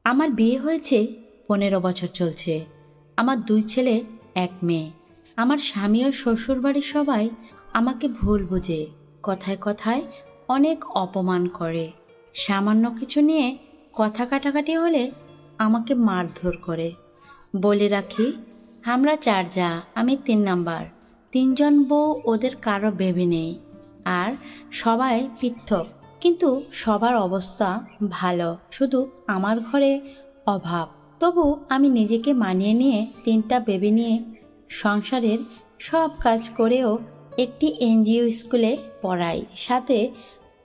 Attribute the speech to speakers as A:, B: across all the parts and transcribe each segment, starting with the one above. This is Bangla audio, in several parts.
A: আমার বিয়ে হয়েছে, 15 বছর চলছে। আমার 2 ছেলে, 1 মেয়ে। আমার স্বামী ও শ্বশুরবাড়ির সবাই আমাকে ভুল বুঝে, কথায় কথায় অনেক অপমান করে। সামান্য কিছু নিয়ে কথা কাটাকাটি হলে আমাকে মারধর করে। বলে রাখি, আমরা 4 যা, আমি 3 নাম্বার। 3 জন বউ, ওদের কারো বেবি নেই। আর সবাই পৃথক, কিন্তু সবার অবস্থা ভালো, শুধু আমার ঘরে অভাব। তবু আমি নিজেকে মানিয়ে নিয়ে 3টা বেবি নিয়ে সংসারের সব কাজ করেও একটি এনজিও স্কুলে পড়াই, সাথে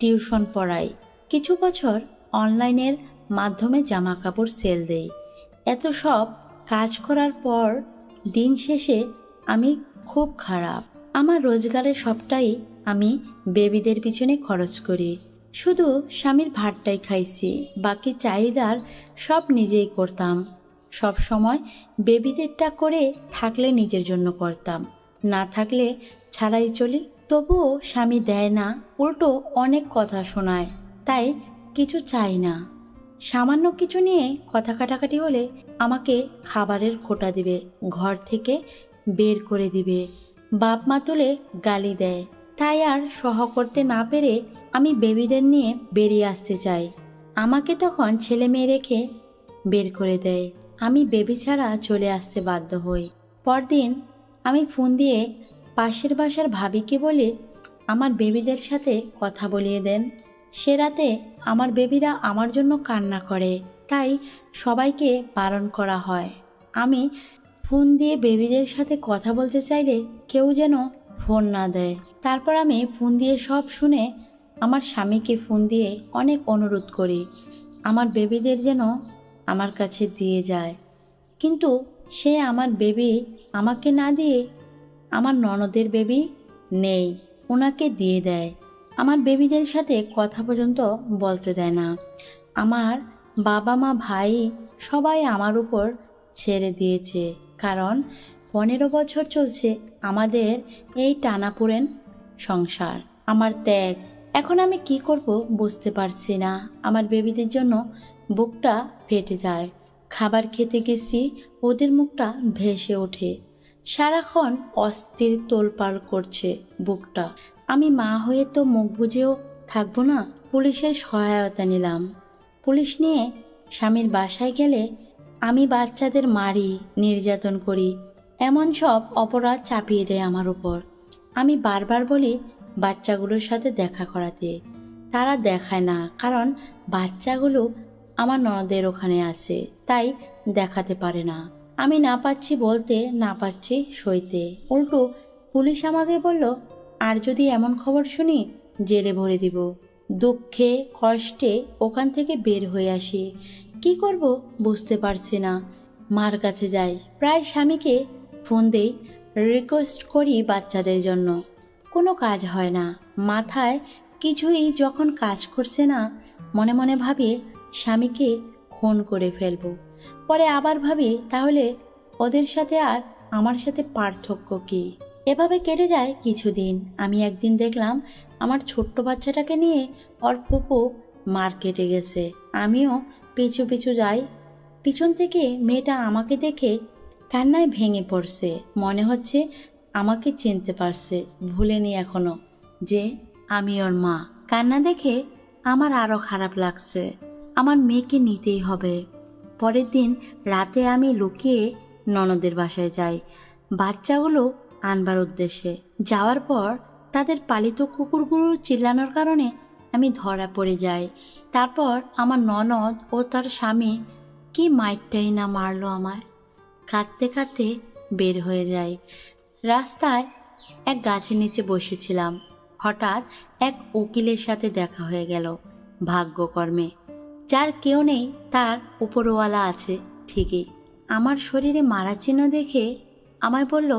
A: টিউশন পড়াই। কিছু বছর অনলাইনের মাধ্যমে জামা কাপড় সেল দেই। এত সব কাজ করার পর দিন শেষে আমি খুব খারাপ। আমার রোজগারের সবটাই আমি বেবিদের পিছনে খরচ করি। শুধু স্বামীর ভাতটাই খাইছি, বাকি চাহিদার সব নিজেই করতাম। সব সময় বেবিদেরটা করে থাকলে নিজের জন্য করতাম, না থাকলে ছাড়াই চলি। তবুও স্বামী দেয় না, উল্টো অনেক কথা শোনায়। তাই কিছু চাই না। সামান্য কিছু নিয়ে কথা কাটাকাটি হলে আমাকে খাবারের খোঁটা দিবে, ঘর থেকে বের করে দিবে, বাপ মা তুলে গালি দেয়। তাই আর সহ করতে না পেরে আমি বেবিদের নিয়ে বেরিয়ে আসতে চাই। আমাকে তখন ছেলে মেয়ে রেখে বের করে দেয়। আমি বেবি ছাড়া চলে আসতে বাধ্য হই। পরদিন আমি ফোন দিয়ে পাশের বাসার ভাবিকে বলি আমার বেবিদের সাথে কথা বলিয়ে দেন। সে রাতে আমার বেবিরা আমার জন্য কান্না করে, তাই সবাইকে বারণ করা হয়। আমি ফোন দিয়ে বেবিদের সাথে কথা বলতে চাইলে কেউ যেন ফোন না দেয়। তারপর আমি ফোন দিয়ে সব শুনে আমার স্বামীকে ফোন দিয়ে অনেক অনুরোধ করি আমার বেবিদের যেন আমার কাছে দিয়ে যায়। কিন্তু সে আমার বেবি আমাকে না দিয়ে আমার ননদের বেবি নেই, ওনাকে দিয়ে দেয়। আমার বেবিদের সাথে কথা পর্যন্ত বলতে দেয় না। আমার বাবা মা ভাই সবাই আমার উপর ছেড়ে দিয়েছে, কারণ 15 বছর চলছে আমাদের এই টানাপোড়েন সংসার, আমার ত্যাগ। এখন আমি কি করব বুঝতে পারছি না। আমার বেবিদের জন্য বুকটা ফেটে যায়। খাবার খেতে গেছি, ওদের মুখটা ভেসে ওঠে। সারাক্ষণ অস্থির তোলপাড় করছে বুকটা। আমি মা হয়ে তো মুখ বুজেও থাকবো না। পুলিশের সহায়তা নিলাম। পুলিশ নিয়ে স্বামীর বাসায় গেলে আমি বাচ্চাদের মারি, নির্যাতন করি, এমন সব অপরাধ চাপিয়ে দেয় আমার উপর। আমি বারবার বলি বাচ্চাগুলোর সাথে দেখা করাতে, তারা দেখায় না, কারণ বাচ্চাগুলো আমার ননদের ওখানে আছে, তাই দেখাতে পারে না। আমি না পাচ্ছি বলতে, না পাচ্ছি সইতে। উল্টো পুলিশ আমাকে বলল আর যদি এমন খবর শুনি জেলে ভরে দিব। দুঃখে কষ্টে ওখান থেকে বের হয়ে আসি। কি করব বুঝতে পারছি না। মার কাছে যাই, প্রায় স্বামীকে ফোন দেই, রিকোয়েস্ট করি বাচ্চাদের জন্য। কোনো কাজ হয় না। মাথায় কিছুই যখন কাজ করছে না, মনে মনে ভাবি স্বামীকে খুন করে ফেলবো। পরে আবার ভাবি তাহলে ওদের সাথে আর আমার সাথে পার্থক্য কি। এভাবে কেটে যায় কিছুদিন। আমি একদিন দেখলাম আমার ছোট্ট বাচ্চাটাকে নিয়ে ওর ফুপু মার্কেটে গেছে। আমিও পিছু পিছু যাই। পিছন থেকে মেয়েটা আমাকে দেখে কান্নায় ভেঙে পড়ছে। মনে হচ্ছে আমাকে চিনতে পারছে, ভুলেনি এখনো যে আমি ওর মা। কান্না দেখে আমার আরো খারাপ লাগছে। আমার মেয়েকে নিতেই হবে। পরের দিন রাতে আমি লুকিয়ে ননদের বাসায় যাই বাচ্চাগুলো আনবার উদ্দেশ্যে। যাওয়ার পর তাদের পালিত কুকুরগুলো চিল্লানোর কারণে আমি ধরা পড়ে যাই। তারপর আমার ননদ ও তার স্বামী কি মাইরটাই না মারলো আমায়। কাঁদতে কাঁদতে বের হয়ে যাই। রাস্তায় এক গাছের নিচে বসেছিলাম। হঠাৎ এক উকিলের সাথে দেখা হয়ে গেল। ভাগ্যকর্মে যার কেউ নেই তার উপরওয়ালা আছে ঠিকই। আমার শরীরে মারা চিহ্ন দেখে আমায় বলল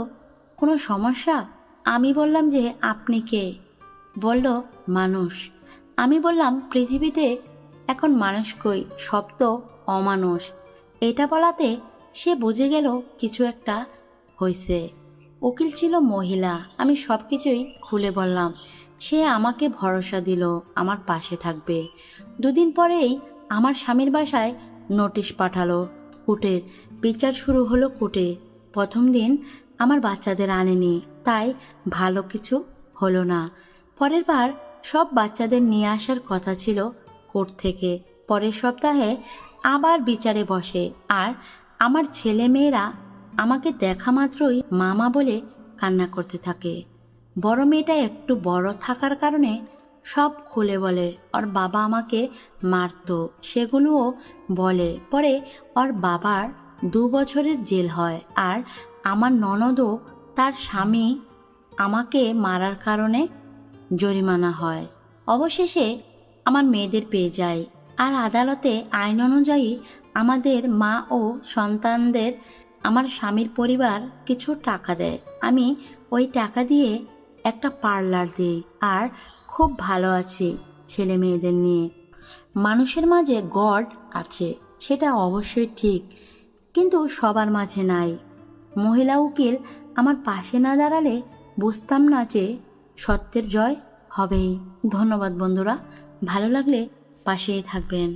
A: কোনো সমস্যা? আমি বললাম যে আপনি কে? বলল মানুষ। আমি বললাম পৃথিবীতে এখন মানুষ কই, সব তো অমানুষ। এটা বলাতে সে বুঝে গেল কিছু একটা হয়েছে। উকিল ছিল মহিলা। আমি সব কিছুই খুলে বললাম। সে আমাকে ভরসা দিল আমার পাশে থাকবে। 2 দিন পরেই আমার স্বামীর বাসায় নোটিশ পাঠালো কোর্টের। বিচার শুরু হলো কোর্টে। প্রথম দিন আমার বাচ্চাদের আনেনি, তাই ভালো কিছু হলো না। পরের বার সব বাচ্চাদের নিয়ে আসার কথা ছিল কোর্ট থেকে। পরের সপ্তাহে আবার বিচারে বসে, আর আমার ছেলে মেয়েরা আমাকে দেখা মাত্রই মামা বলে কান্না করতে থাকে। বড় মেয়েটা একটু বড় থাকার কারণে সব খুলে বলে। ওর বাবা আমাকে মারতো, সেগুলোও বলে। পরে ওর বাবার 2 বছরের জেল হয়, আর আমার ননদও তার স্বামী আমাকে মারার কারণে জরিমানা হয়। অবশেষে আমার মেয়েদের পেয়ে যায়, আর আদালতে আইন অনুযায়ী আমাদের মা ও সন্তানদের আমার স্বামীর পরিবার কিছু টাকা দেয়। আমি ওই টাকা দিয়ে একটা পার্লার দিই, আর খুব ভালো আছি ছেলে মেয়েদের নিয়ে। মানুষের মাঝে গড আছে, সেটা অবশ্যই ঠিক, কিন্তু সবার মাঝে নাই। মহিলা উকিল আমার পাশে না দাঁড়ালে বুঝতাম না যে সত্যের জয় হবেই। ধন্যবাদ বন্ধুরা, ভালো লাগলে পাশেই থাকবেন।